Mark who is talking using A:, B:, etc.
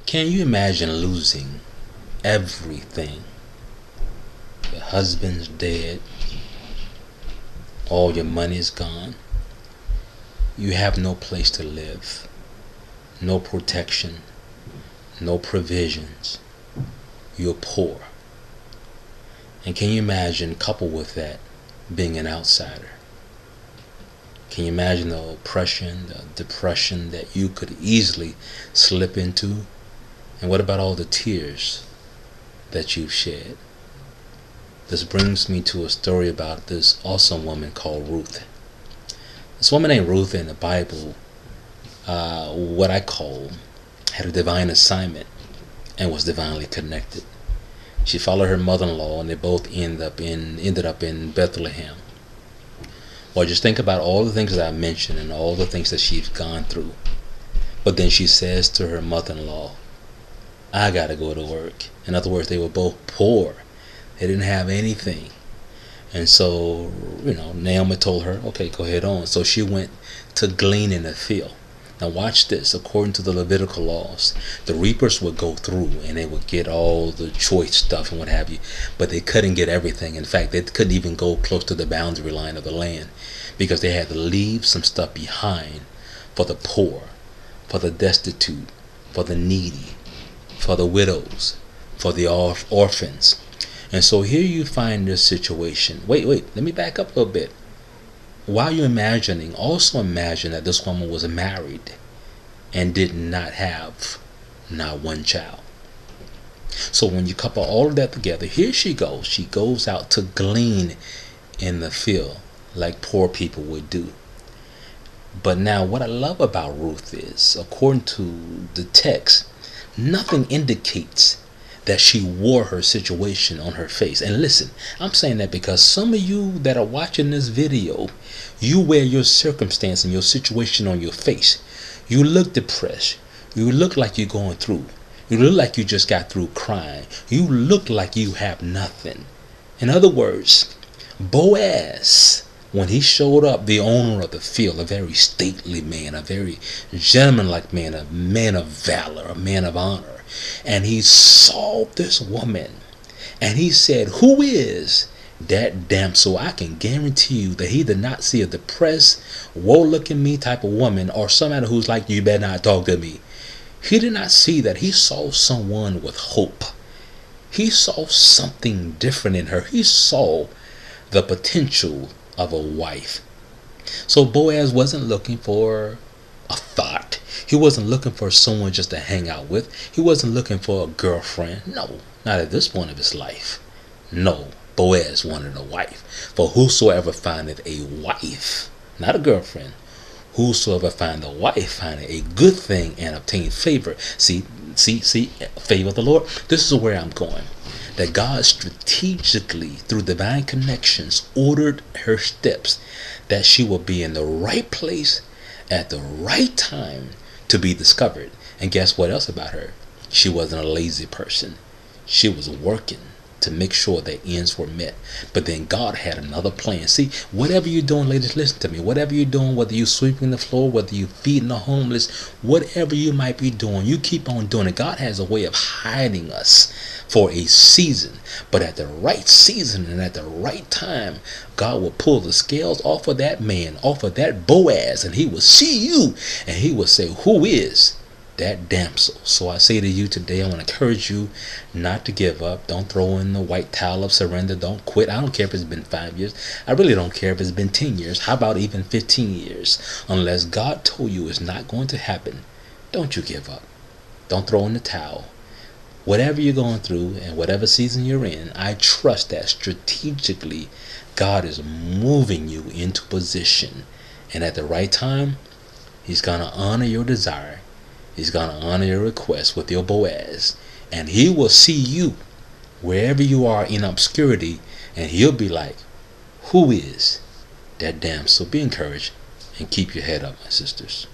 A: Can you imagine losing everything? Your husband's dead, all your money is gone, you have no place to live, no protection, no provisions, you're poor. And can you imagine, coupled with that, being an outsider? Can you imagine the oppression, the depression that you could easily slip into? And what about all the tears that you've shed? This brings me to a story about this awesome woman called Ruth. This woman named Ruth in the Bible, what I call, had a divine assignment and was divinely connected. She followed her mother-in-law, and they both ended up in Bethlehem. Well, just think about all the things that I mentioned and all the things that she's gone through. But then she says to her mother-in-law, I gotta go to work. In other words, they were both poor. They didn't have anything. And so, Naomi told her, okay, go ahead on. So she went to glean in the field. Now watch this. According to the Levitical laws, the reapers would go through and they would get all the choice stuff and what have you, but they couldn't get everything. In fact, they couldn't even go close to the boundary line of the land because they had to leave some stuff behind for the poor, for the destitute, for the needy, for the widows, for the orphans. And so here you find this situation. Wait, let me back up a little bit. While you're imagining, also imagine that this woman was married and did not have not one child. So when you couple all of that together, here she goes. She goes out to glean in the field like poor people would do. But now what I love about Ruth is, according to the text, nothing indicates that she wore her situation on her face. And listen, I'm saying that because some of you that are watching this video, you wear your circumstance and your situation on your face. You look depressed. You look like you're going through. You look like you just got through crying. You look like you have nothing. In other words, Boaz, when he showed up, the owner of the field, a very stately man, a very gentlemanlike man, a man of valor, a man of honor, and he saw this woman and he said, who is that damsel? I can guarantee you that he did not see a depressed, woe look at me type of woman or somebody who's like, you better not talk to me. He did not see that. He saw someone with hope. He saw something different in her. He saw the potential of a wife. So Boaz wasn't looking for a thought. He wasn't looking for someone just to hang out with. He wasn't looking for a girlfriend. No, not at this point of his life. No, Boaz wanted a wife. For whosoever findeth a wife, not a girlfriend, whosoever find a wife findeth a good thing and obtain favor. See, favor of the Lord. This is where I'm going. That God strategically, through divine connections, ordered her steps, that she will be in the right place at the right time to be discovered. And guess what else about her? She wasn't a lazy person. She was working to make sure that ends were met. But then God had another plan. See, whatever you're doing, ladies, listen to me. Whatever you're doing, whether you're sweeping the floor, whether you're feeding the homeless, whatever you might be doing, you keep on doing it. God has a way of hiding us for a season. But at the right season and at the right time, God will pull the scales off of that man, off of that Boaz, and he will see you and he will say, who is that damsel? So I say to you today, I want to encourage you not to give up. Don't throw in the white towel of surrender. Don't quit. I don't care if it's been 5 years. I really don't care if it's been 10 years. How about even 15 years? Unless God told you it's not going to happen, don't you give up. Don't throw in the towel. Whatever you're going through and whatever season you're in, I trust that strategically God is moving you into position. And at the right time, he's going to honor your desire. He's going to honor your request with your Boaz. And he will see you wherever you are in obscurity. And he'll be like, who is that damsel? Be encouraged and keep your head up, my sisters.